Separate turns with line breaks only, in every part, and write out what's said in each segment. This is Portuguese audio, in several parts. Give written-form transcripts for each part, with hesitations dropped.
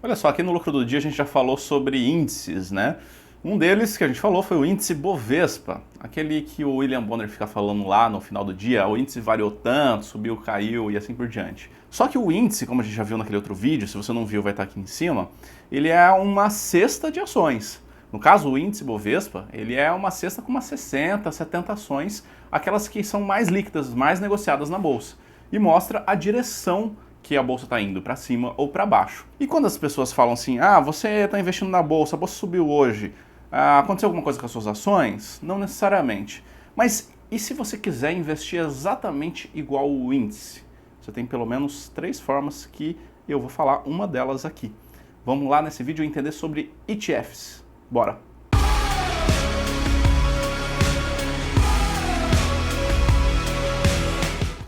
Olha só, aqui no Lucro do Dia a gente já falou sobre índices, né? Um deles que a gente falou foi o índice Bovespa, aquele que o William Bonner fica falando lá no final do dia, o índice variou tanto, subiu, caiu e assim por diante. Só que o índice, como a gente já viu naquele outro vídeo, se você não viu vai estar aqui em cima, ele é uma cesta de ações. No caso, o índice Bovespa, ele é uma cesta com umas 60, 70 ações, aquelas que são mais líquidas, mais negociadas na bolsa, e mostra a direção que a bolsa está indo para cima ou para baixo. E quando as pessoas falam assim, você está investindo na bolsa, a bolsa subiu hoje, aconteceu alguma coisa com as suas ações? Não necessariamente. Mas e se você quiser investir exatamente igual o índice? Você tem pelo menos 3 formas que eu vou falar uma delas aqui. Vamos lá nesse vídeo entender sobre ETFs. Bora!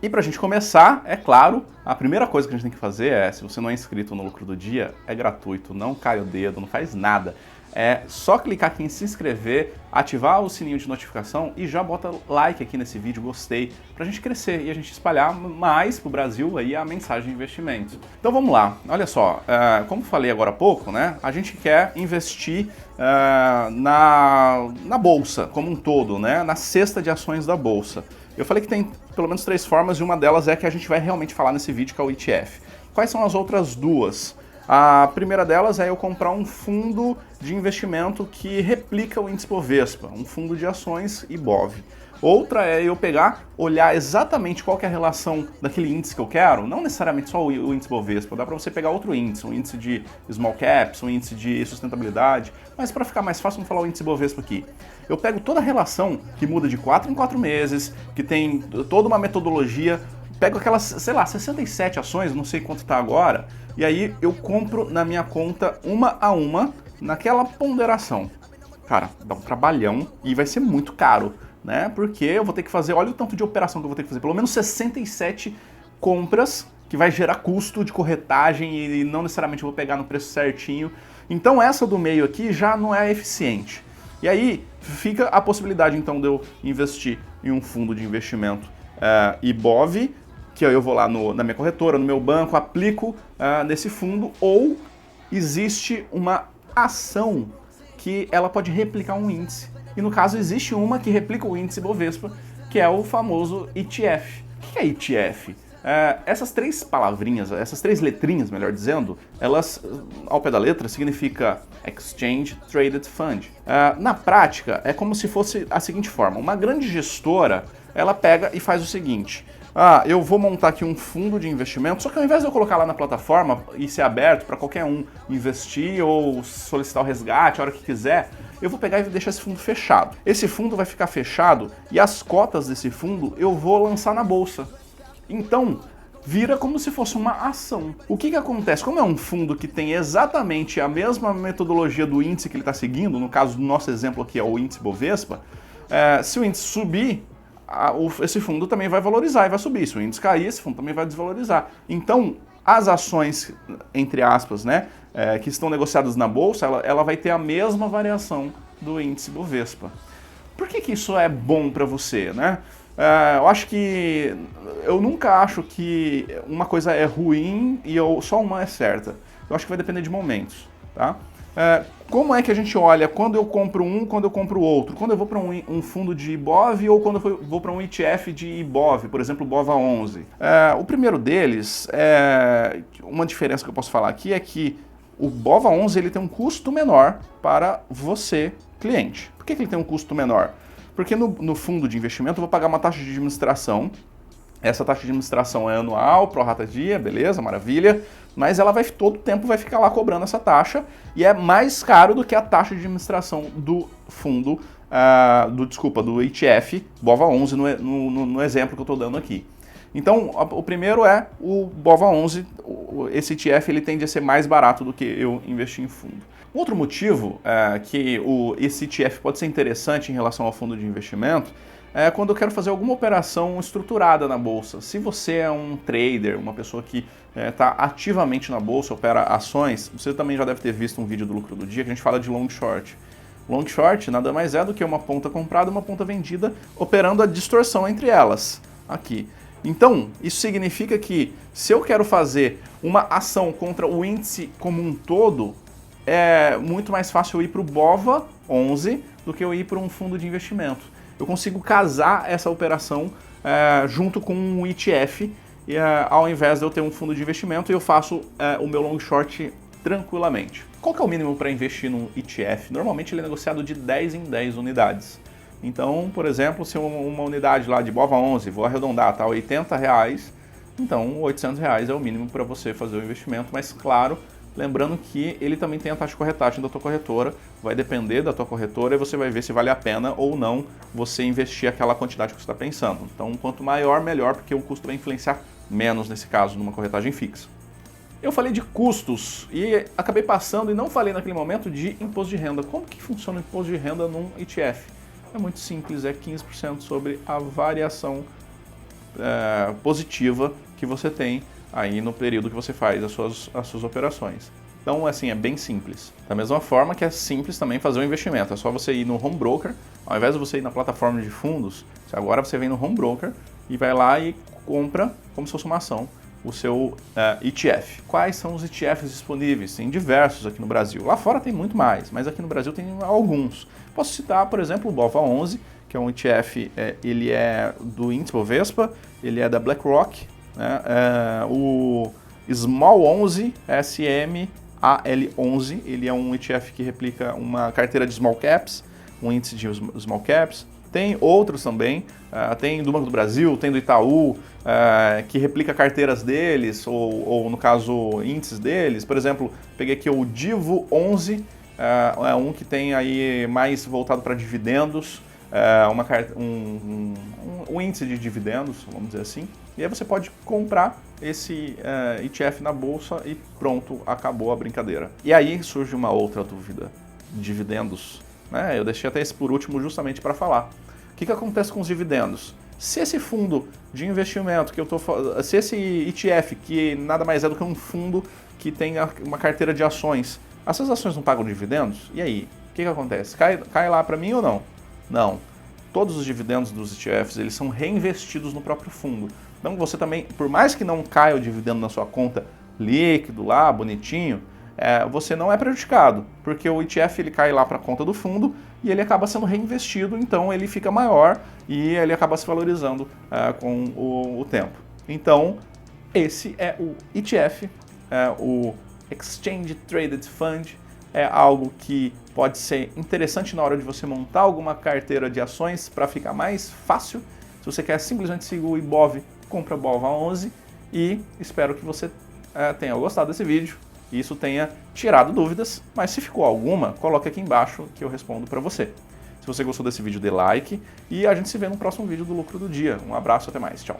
E para a gente começar, é claro, a primeira coisa que a gente tem que fazer é, se você não é inscrito no Lucro do Dia, é gratuito, não cai o dedo, não faz nada. É só clicar aqui em se inscrever, ativar o sininho de notificação e já bota like aqui nesse vídeo, gostei, pra gente crescer e a gente espalhar mais pro Brasil aí a mensagem de investimento. Então vamos lá, olha só, como falei agora há pouco, né, a gente quer investir na bolsa como um todo, né, na cesta de ações da bolsa. Eu falei que tem pelo menos 3 formas e uma delas é que a gente vai realmente falar nesse vídeo, que é o ETF. Quais são as outras duas? A primeira delas é eu comprar um fundo de investimento que replica o índice Bovespa, um fundo de ações IBOV. Outra é eu pegar, olhar exatamente qual que é a relação daquele índice que eu quero, não necessariamente só o índice Bovespa, dá para você pegar outro índice, um índice de small caps, um índice de sustentabilidade, mas para ficar mais fácil, vamos falar o índice Bovespa aqui. Eu pego toda a relação que muda de 4 em 4 meses, que tem toda uma metodologia, pego aquelas, sei lá, 67 ações, não sei quanto está agora, e aí eu compro na minha conta uma a uma, naquela ponderação. Cara, dá um trabalhão e vai ser muito caro, né? Porque eu vou ter que fazer, olha o tanto de operação que eu vou ter que fazer, pelo menos 67 compras, que vai gerar custo de corretagem e não necessariamente eu vou pegar no preço certinho. Então essa do meio aqui já não é eficiente. E aí fica a possibilidade então de eu investir em um fundo de investimento IBOV, que eu vou lá na minha corretora, no meu banco, aplico nesse fundo, ou existe uma ação que ela pode replicar um índice. E no caso existe uma que replica o índice Bovespa, que é o famoso ETF. O que é ETF? Essas 3 palavrinhas, essas 3 letrinhas, melhor dizendo, elas, ao pé da letra, significa Exchange Traded Fund. Na prática, é como se fosse a seguinte forma. Uma grande gestora, ela pega e faz o seguinte. Eu vou montar aqui um fundo de investimento, só que ao invés de eu colocar lá na plataforma e ser aberto para qualquer um investir ou solicitar o resgate a hora que quiser, eu vou pegar e deixar esse fundo fechado. Esse fundo vai ficar fechado e as cotas desse fundo eu vou lançar na bolsa. Então, vira como se fosse uma ação. O que acontece? Como é um fundo que tem exatamente a mesma metodologia do índice que ele está seguindo, no caso do nosso exemplo aqui é o índice Bovespa, se o índice subir, esse fundo também vai valorizar e vai subir. Se o índice cair, esse fundo também vai desvalorizar. Então, as ações, entre aspas, né, que estão negociadas na bolsa, ela vai ter a mesma variação do índice Bovespa. Por que isso é bom para você, né? Eu acho que eu nunca acho que uma coisa é ruim e só uma é certa. Eu acho que vai depender de momentos, tá? Como é que a gente olha quando eu compro um, quando eu compro outro? Quando eu vou para um fundo de IBOV ou quando eu vou para um ETF de IBOV, por exemplo, o BOVA11? O primeiro deles, uma diferença que eu posso falar aqui é que o BOVA11 ele tem um custo menor para você, cliente. Por que ele tem um custo menor? Porque no fundo de investimento eu vou pagar uma taxa de administração. Essa taxa de administração é anual, pro rata dia, beleza, maravilha, mas ela todo tempo vai ficar lá cobrando essa taxa e é mais caro do que a taxa de administração do fundo, do ETF, BOVA11 no exemplo que eu estou dando aqui. Então, o primeiro é o BOVA11, esse ETF ele tende a ser mais barato do que eu investir em fundo. Outro motivo que esse ETF pode ser interessante em relação ao fundo de investimento é quando eu quero fazer alguma operação estruturada na bolsa. Se você é um trader, uma pessoa que está ativamente na bolsa, opera ações, você também já deve ter visto um vídeo do Lucro do Dia que a gente fala de long short. Long short nada mais é do que uma ponta comprada e uma ponta vendida, operando a distorção entre elas. Aqui. Então, isso significa que se eu quero fazer uma ação contra o índice como um todo, é muito mais fácil eu ir para o BOVA11 do que eu ir para um fundo de investimento. Eu consigo casar essa operação junto com um ETF, ao invés de eu ter um fundo de investimento, eu faço o meu long short tranquilamente. Qual que é o mínimo para investir num ETF? Normalmente ele é negociado de 10 em 10 unidades. Então, por exemplo, se uma unidade lá de BOVA11, vou arredondar, tá, R$80, então R$800 é o mínimo para você fazer o investimento, mas claro, lembrando que ele também tem a taxa de corretagem da tua corretora, vai depender da tua corretora e você vai ver se vale a pena ou não você investir aquela quantidade que você está pensando. Então, quanto maior, melhor, porque o custo vai influenciar menos nesse caso, numa corretagem fixa. Eu falei de custos e acabei passando e não falei naquele momento de imposto de renda. Como que funciona o imposto de renda num ETF? É muito simples, é 15% sobre a variação positiva que você tem aí no período que você faz as suas operações. Então, assim, é bem simples. Da mesma forma que é simples também fazer um investimento. É só você ir no home broker, ao invés de você ir na plataforma de fundos, agora você vem no home broker e vai lá e compra, como se fosse uma ação, o seu ETF. Quais são os ETFs disponíveis? Tem diversos aqui no Brasil. Lá fora tem muito mais, mas aqui no Brasil tem alguns. Posso citar, por exemplo, o BOVA11, que é um ETF, ele é do índice Bovespa, ele é da BlackRock, né? O Small 11, SMAL11, ele é um ETF que replica uma carteira de small caps, um índice de small caps. Tem outros também, tem do Banco do Brasil, tem do Itaú, que replica carteiras deles, ou no caso, índices deles. Por exemplo, peguei aqui o Divo 11, é um que tem aí mais voltado para dividendos, um índice de dividendos, vamos dizer assim. E aí você pode comprar esse ETF na bolsa e pronto, acabou a brincadeira. E aí surge uma outra dúvida, dividendos. Eu deixei até esse por último justamente para falar. O que acontece com os dividendos? Se esse fundo de investimento que eu estou falando, se esse ETF, que nada mais é do que um fundo que tem uma carteira de ações, essas ações não pagam dividendos? E aí? O que acontece? Cai lá para mim ou não? Não. Todos os dividendos dos ETFs, eles são reinvestidos no próprio fundo. Então você também, por mais que não caia o dividendo na sua conta líquido lá, bonitinho, você não é prejudicado, porque o ETF ele cai lá para a conta do fundo e ele acaba sendo reinvestido, então ele fica maior e ele acaba se valorizando com o tempo. Então, esse é o ETF, o Exchange Traded Fund, é algo que pode ser interessante na hora de você montar alguma carteira de ações para ficar mais fácil. Se você quer simplesmente seguir o IBOV, compra BOVA11 e espero que você tenha gostado desse vídeo. E isso tenha tirado dúvidas, mas se ficou alguma, coloque aqui embaixo que eu respondo para você. Se você gostou desse vídeo, dê like e a gente se vê no próximo vídeo do Lucro do Dia. Um abraço, até mais, tchau.